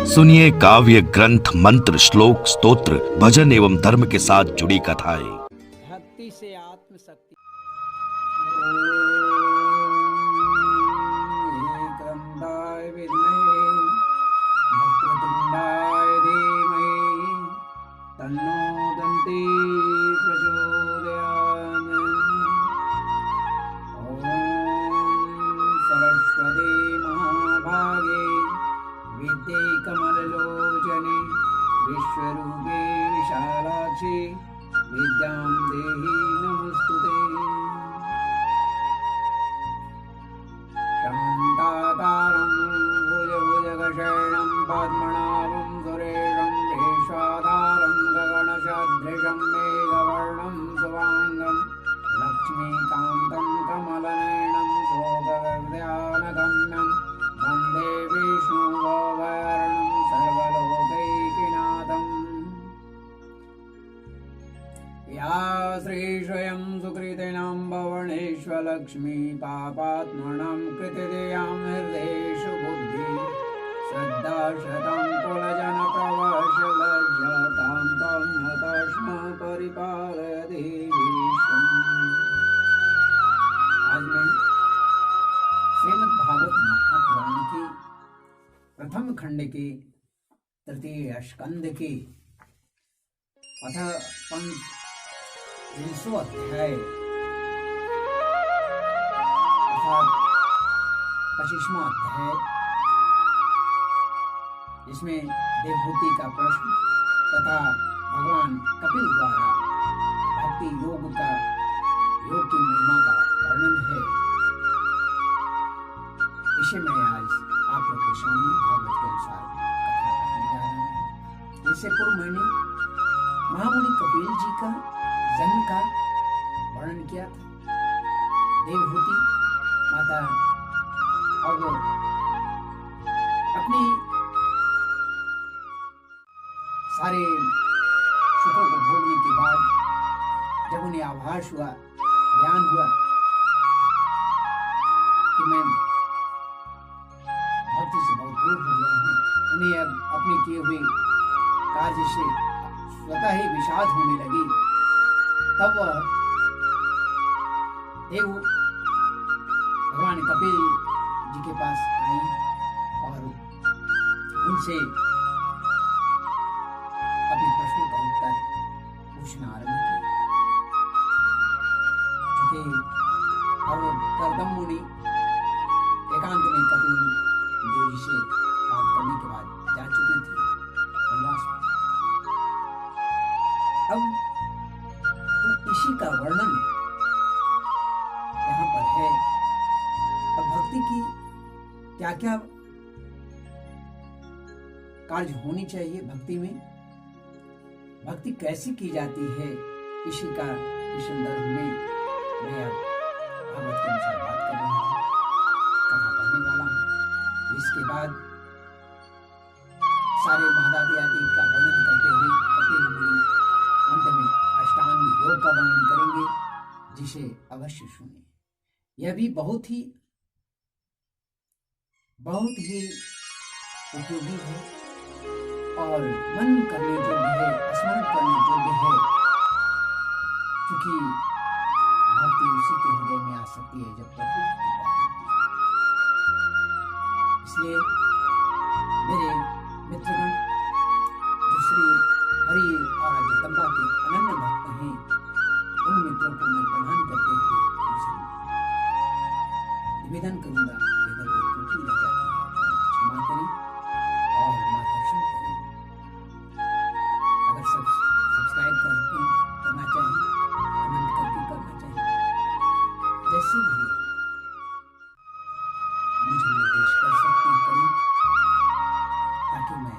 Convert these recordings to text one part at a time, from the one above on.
सुनिए काव्य ग्रंथ, मंत्र, श्लोक, स्तोत्र, भजन एवं धर्म के साथ जुड़ी कथाएं। भक्ति से आत्मशक्ति। एकदंताय विद्महे वक्रतुंडाय धीमहि तन्नो दन्ती प्रचोदयात्। ॐ सरस्वती महाभागे विद्ये कमललोचने विश्वरूपे विशालाक्षि विद्यां देहि नमोस्तुते। शान्ताकारं भुजगशयनं पद्मनाभं सुरेशं विश्वाधारं गगनसदृशं मेघवर्णं शुभाङ्गं लक्ष्मीकान्तं कमलनयनं शोकविद्यानगम्यं वन्दे विष्णुभवरणं सर्वलोकैकनाथम्। या श्री स्वयं सुकृतिनां भुवनेश्वरलक्ष्मी पापात्मनां कृतिदयां हृदयेषु बुद्धि श्रद्धा शतं कुलजनप्रवशलज्जतां तं नतस्म परिपालयति विश्वम्। आज मैं श्रीमद् भागवत महापुराण के प्रथम खंड के तृतीय स्कंद के अथ 300 अध्याय अर्थात 25वां अध्याय, जिसमें देवहूति का प्रश्न तथा भगवान कपिल द्वारा भक्ति योग की महिमा का वर्णन है, इसे मैं आज आप लोग के सामने भागवत के अनुसार कथा करने जा रहा हूँ। इससे पूर्व मैंने महामुनि कपिल जी का जन्म का वर्णन किया था। देवहूति माता अब अपनी सारे सुखों को भोगने के बाद जब उन्हें आभास हुआ, ज्ञान हुआ कि मैं भक्ति से बहुत दूर हो गया हूँ, उन्हें अब अपने किए हुए कार्य से स्वतः ही विषाद होने लगी, तब वह देव भगवान कपिल जी के पास आई और उनसे अपने प्रश्नों का उत्तर पूछना आरंभ किया। क्योंकि अब कर्दम मुनि एकांत में कपिल देव जी से बात करने के बाद जा चुके थे वनवास में। अब तो इसी का वर्णन यहाँ पर है। अब भक्ति की क्या क्या कार्य होनी चाहिए, भक्ति में भक्ति कैसी की जाती है, इसी का इस संदर्भ में मैं अब भागवत के अनुसार बात कर रहा हूँ, कथा करने वाला हूँ। इसके बाद सारे महादादी आदि का वर्णन करते हुए कपिल मुनि अंत में अष्टांग योग का वर्णन करेंगे, जिसे अवश्य सुनिए। यह भी बहुत ही उपयोगी है और मन करने योग्य है, स्मरण करने योग्य है, क्योंकि भक्ति उसी के हृदय में आ सकती है जब तक उसकी बात होती है। इसलिए मेरे मित्रगण जो श्री हरि और जगदम्बा के अनन्य भक्त हैं, उन मित्रों को मैं प्रणाम करते हुए निवेदन करूंगा कि अगर कोई त्रुटि रह जाती है तो क्षमा करें और मार्गदर्शन करें। अगर सब्सक्राइब करना चाहें, कमेंट करके करना चाहें, जैसे भी मुझे निर्देश कर सकते हैं करें, ताकि मैं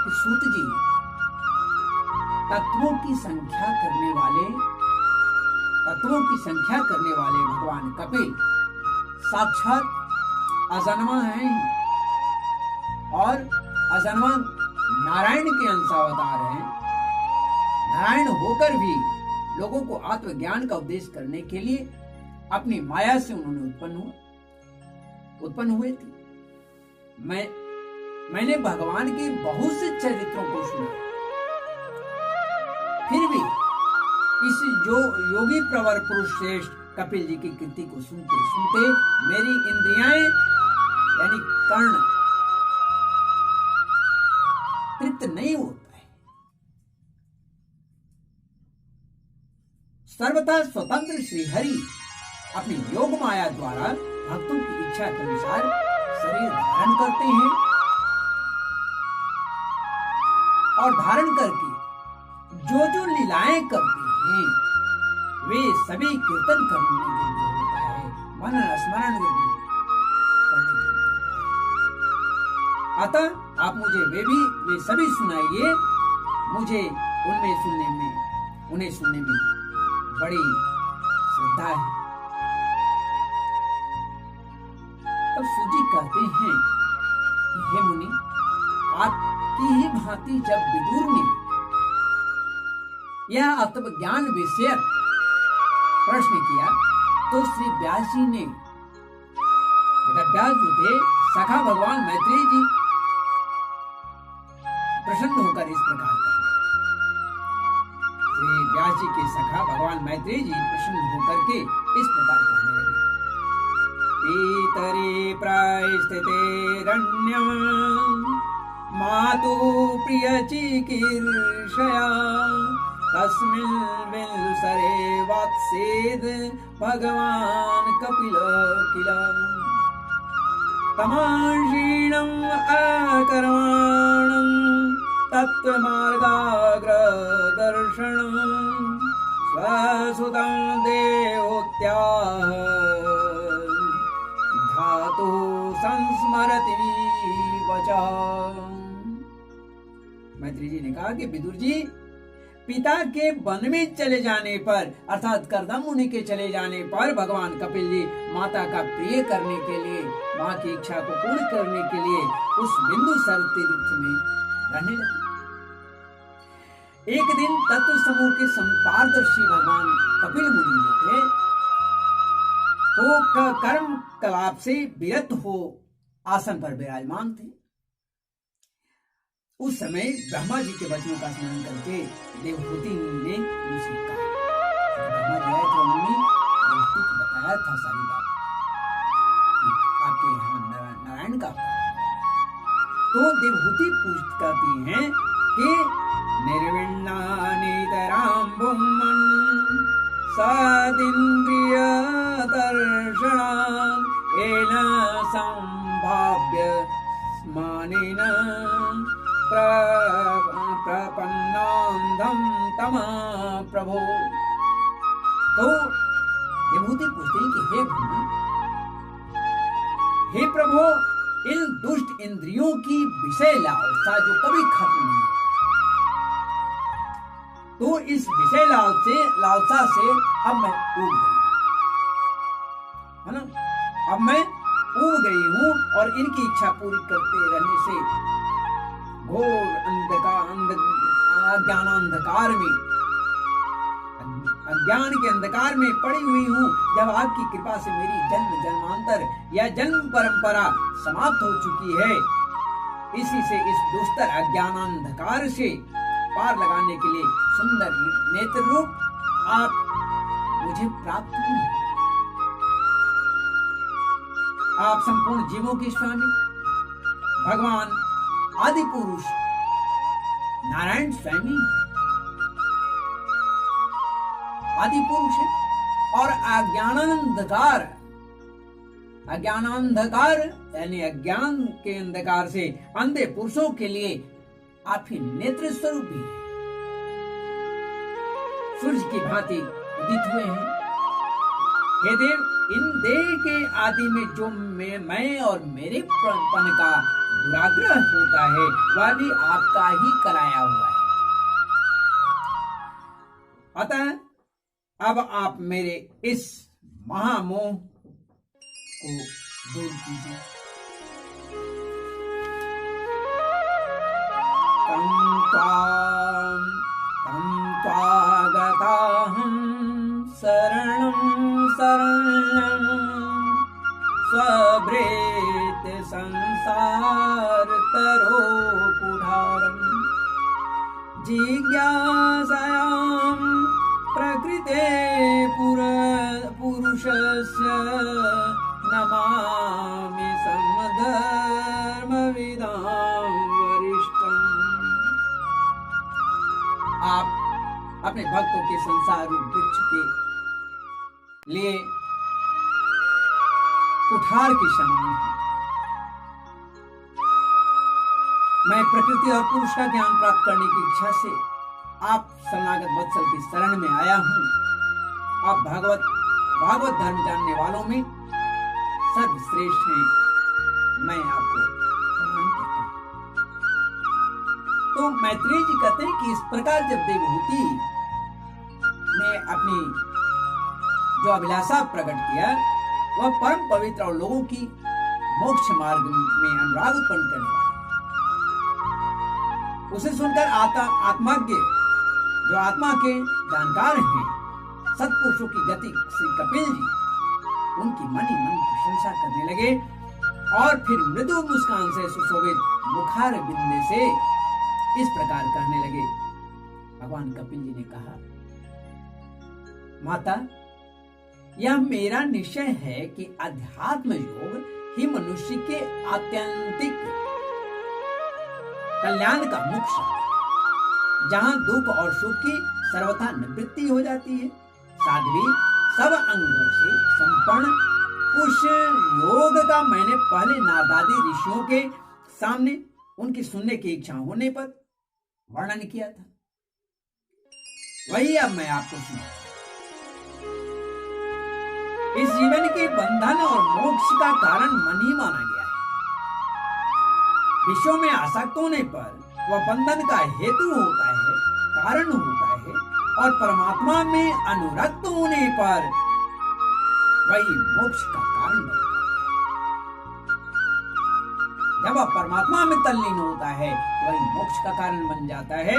कि सूत जी, तत्वों की संख्या करने वाले भगवान कपिल साक्षात अजन्मा हैं और अजन्मा नारायण के अंशावतार हैं। नारायण होकर भी लोगों को आत्मज्ञान का उपदेश करने के लिए अपनी माया से उन्होंने उत्पन्न हुए थे। मैंने भगवान के बहुत से चरित्रों को सुना, फिर भी इस जो योगी प्रवर पुरुष श्रेष्ठ कपिल जी की कृति को सुनते सुनते मेरी इंद्रियां यानी कर्ण तृप्त नहीं होता है। सर्वथा स्वतंत्र श्रीहरि अपनी योग माया द्वारा भक्तों की इच्छा के अनुसार शरीर धारण करते हैं और धारण करके जो जो लीलाएं करते हैं वे सभी कीर्तन करने के लिए होता है, मनन स्मरण करने के लिए होता है। अतः आप मुझे वे सभी सुनाइए, मुझे उन्हें सुनने में बड़ी श्रद्धा है। तब सूजी कहते हैं कि हे मुनि, आपकी ही भांति जब विदुर ने यह आत्मज्ञान विषय प्रश्न किया तो श्री व्यास जी ने, व्यास जो थे सखा भगवान मैत्रेय जी, प्रसन्न होकर इस प्रकार कहा। श्री व्यास जी के सखा भगवान मैत्रेय जी प्रसन्न होकर के इस प्रकार कहने लगे। पीतरे प्रायस्थिते रण्यम मातु प्रिय चिकीर्षया तस्मिन् बिन्दुसरे वात्सेद भगवान कपिल किला तमांशीणम् अकर्माणम् तत्त्वमार्गाग्रदर्शनम् स्वसुतं देवोत्याह धातु संस्मरति वचः। मैत्री जी ने कहा कि विदुर जी, पिता के वन में चले जाने पर अर्थात कर्दम मुनि के चले जाने पर भगवान कपिल जी माता का प्रिय करने के लिए, मां की इच्छा को पूर्ण करने के लिए उस बिंदुसर तीर्थ में रहने लगे। एक दिन तत्व समूह के संपारदर्शी भगवान कपिल मुनि जो थे वो कर्म कलाप से विरत हो आसन पर विराजमान थे। उस समय ब्रह्मा जी के वचनों का स्मरण करके देवहूति ने उनसे कहा, ब्रह्मा जी आए थे, उन्होंने देवहूति को बताया था सारी बात कि आपके यहाँ नारायण का अवतार है। तो देवहूति कहती हैं कि निर्विण्णानितरां भुमन् सदिन्द्रिय दर्शनान् येन संभाव्य मानेन प्रपन्नान्धं तमा प्रभो। तो विभूति पूछते हैं कि हे प्रभु, इन दुष्ट इंद्रियों की विषय लालसा जो कभी खत्म नहीं होती, तो इस विषय लालसा से अब मैं ऊब गई, है ना, अब मैं ऊब गई हूं और इनकी इच्छा पूरी करते रहने से घोर अज्ञान के अंधकार में पड़ी हुई हूँ। जब आपकी कृपा से मेरी जन्म जन्मांतर या जन्म परंपरा समाप्त हो चुकी है, इसी से इस दुस्तर अज्ञानांधकार से पार लगाने के लिए सुंदर नेत्र रूप आप मुझे प्राप्त हुए। आप संपूर्ण जीवों के स्वामी भगवान आदि पुरुष नारायण स्वयं आदि पुरुष है और अज्ञानांधकार यानी अज्ञान के अंधकार से अंधे पुरुषों के लिए आप ही नेत्र स्वरूप ही सूर्य की भांति उदित हुए हैं। हे देव, इन देह के आदि में जो मैं और मेरे पन का दुराग्रह होता है वह भी आपका ही कराया हुआ है। अतः अब आप मेरे इस महामोह को दूर कीजिए। तम त्वागताहं शरणं शरण्यं स्वभृत संसार तरो कुठारम् जिज्ञासायां प्रकृते पुरुषस्य नमामि समधर्मविदां वरिष्ठम्। आप अपने भक्तों के संसार रूप वृक्ष के लिए कुठार के समान हैं। मैं प्रकृति और पुरुष का ज्ञान प्राप्त करने की इच्छा से आप शरणागत वत्सल की शरण में आया हूं। आप भागवत धर्म जानने वालों में सर्वश्रेष्ठ हैं। मैं आपको प्रणाम करता हूं। तो मैत्रेय जी कहते हैं कि इस प्रकार जब देवहूति ने अपनी जो अभिलाषा प्रकट किया वह परम पवित्र और लोगों की मोक्ष मार्ग में अनुराग उत्पन्न करने वाला, उसे सुनकर आत्माज्ञ जो आत्मा के जानकार हैं सत्पुरुषों की गति श्री कपिल जी उनकी मनी मन प्रशंसा करने लगे और फिर मृदु मुस्कान से सुशोभित मुखार बिंदे से इस प्रकार कहने लगे। भगवान कपिल जी ने कहा, माता, यह मेरा निश्चय है कि अध्यात्म योग ही मनुष्य के आत्यंतिक कल्याण का मुख्य साधन, जहां दुख और सुख की सर्वथा निवृत्ति हो जाती है। साध्वी सब अंगों से संपन्न उस योग का मैंने पहले नारदादि ऋषियों के सामने उनकी सुनने की इच्छा होने पर वर्णन किया था, वही अब मैं आपको सुनाता हूं। इस जीवन के बंधन और मोक्ष का कारण मन ही माना गया है। विषयों में आसक्त होने पर वह बंधन का हेतु होता है, कारण होता है, और परमात्मा में अनुरक्त होने पर वही मोक्ष का कारण बनता है। जब वह परमात्मा में तल्लीन होता है तो वही मोक्ष का कारण बन जाता है।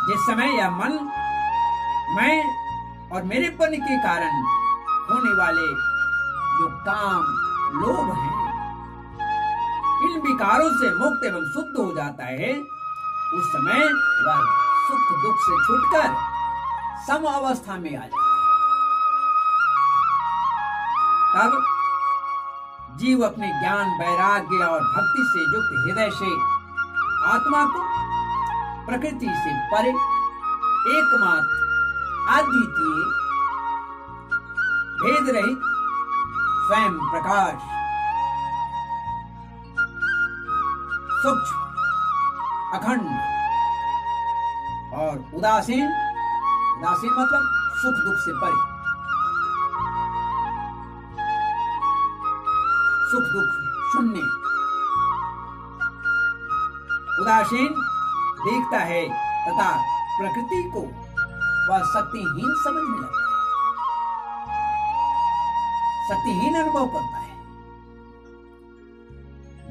जिस समय यह मन मैं और मेरेपन के कारण होने वाले जो काम लोभ हैं इन विकारों से मुक्त एवं शुद्ध हो जाता है, उस समय वह सुख दुख से छूटकर सम अवस्था में आ जाता है। तब जीव अपने ज्ञान वैराग्य और भक्ति से युक्त हृदय से आत्मा को प्रकृति से परे एकमात्र अद्वितीय भेद रहित स्वयं प्रकाश सूक्ष्म अखंड और उदासीन मतलब सुख दुख से परे, सुख दुख शून्य, उदासीन देखता है तथा प्रकृति को वह शक्तिहीन समझने लगता है, शक्तिहीन अनुभव करता है।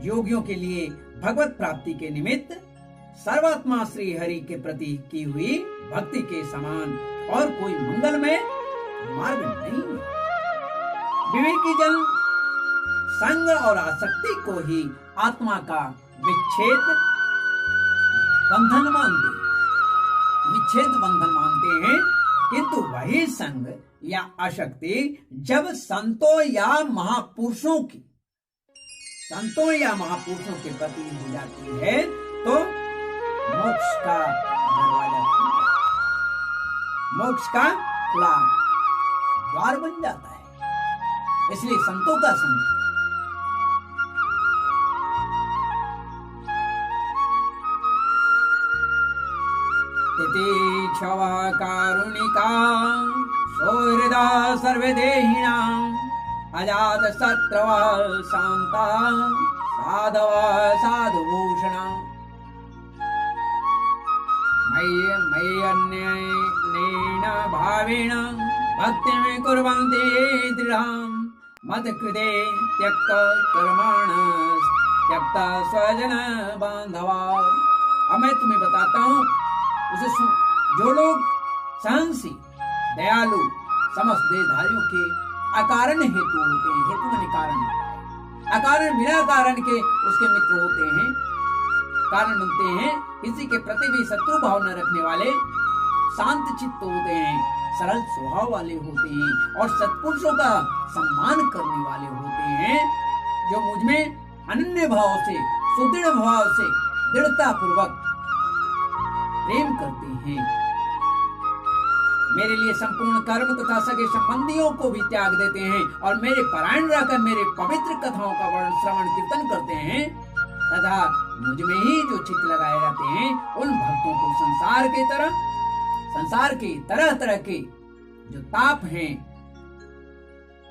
योगियों के लिए भगवत प्राप्ति के निमित्त सर्वात्मा श्री हरि के प्रति की हुई भक्ति के समान और कोई मंगलमय मार्ग नहीं है। विवेकी जन संग और आसक्ति को ही आत्मा का विच्छेद बंधन मानते हैं, किंतु वही संग या आसक्ति जब संतों या महापुरुषों के प्रति हो जाती है तो मोक्ष का दरवाजा मोक्ष का खुला द्वार बन जाता है। इसलिए संतों का संग तितिक्षवा कारुणिका सौहृदा सर्वदेहिनां अजात शत्रवा शांता साधव साधुभूषण मय्यन्येन भावेन भक्तिं कुर्वन्ति दृढाम् मत कृते त्यक्त कर्माण त्यक्त स्वजन बांधवा। अब मैं तुम्हें बताता हूँ उसे जो लोग सहनशील दयालु समस्त देशधारियों के अकारण हेतु होते हैं, हेतु माने कारण होता है, अकारण बिना कारण के उसके मित्र होते हैं, कारण बनते हैं, किसी के प्रति भी शत्रु भाव न रखने वाले, शांत चित्त होते हैं, सरल स्वभाव वाले होते हैं और सत्पुरुषों का सम्मान करने वाले होते हैं, जो मुझ में अनन्य भाव से सुदृढ़ भाव से दृढ़ता पूर्वक प्रेम करते हैं, मेरे लिए संपूर्ण कर्म तथा सगे संबंधियों को भी त्याग देते हैं और मेरे परायण रहकर मेरे पवित्र कथाओं का वर्ण श्रवण कीर्तन करते हैं तथा मुझ में ही जो चित्त लगाए जाते हैं उन भक्तों को संसार के तरह तरह के जो ताप हैं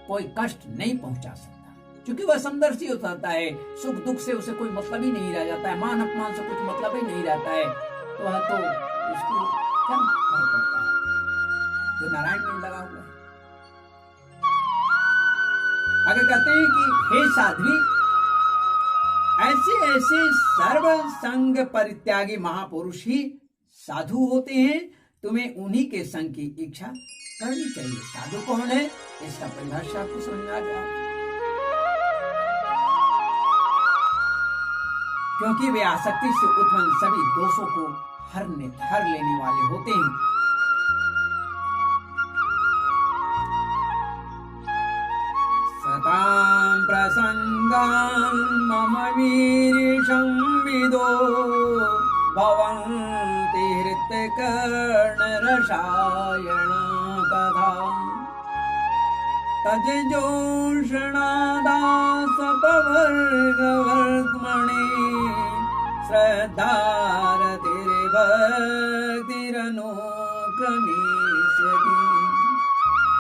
कोई कष्ट नहीं पहुंचा सकता, क्योंकि वह समदर्शी होता है, सुख दुख से उसे कोई मतलब ही नहीं रह जाता है, मान अपमान से कुछ मतलब ही नहीं रहता है, तो वह तो उसको क्या फर्क पड़ता है जो नारायण में लगा हुआ है। अगर कहते हैं कि हे साध्वी, ऐसे ऐसे सर्व संग परित्यागी महापुरुष ही साधु होते हैं, तुम्हें उन्हीं के संग की इच्छा करनी चाहिए। साधु कौन है इसका परिभाषा आपको समझ आ जाए, क्योंकि वे आसक्ति से उत्पन्न सभी दोषों को हर लेने वाले होते हैं। सतां प्रसंगान् मम वीरिशं विदो भवन्ति हृत्कर्णरसायण कथा तज्जोषणादासपवर्गवर्त्मणे श्रद्धारतिर्भक्तिरनुक्रमिष्यति।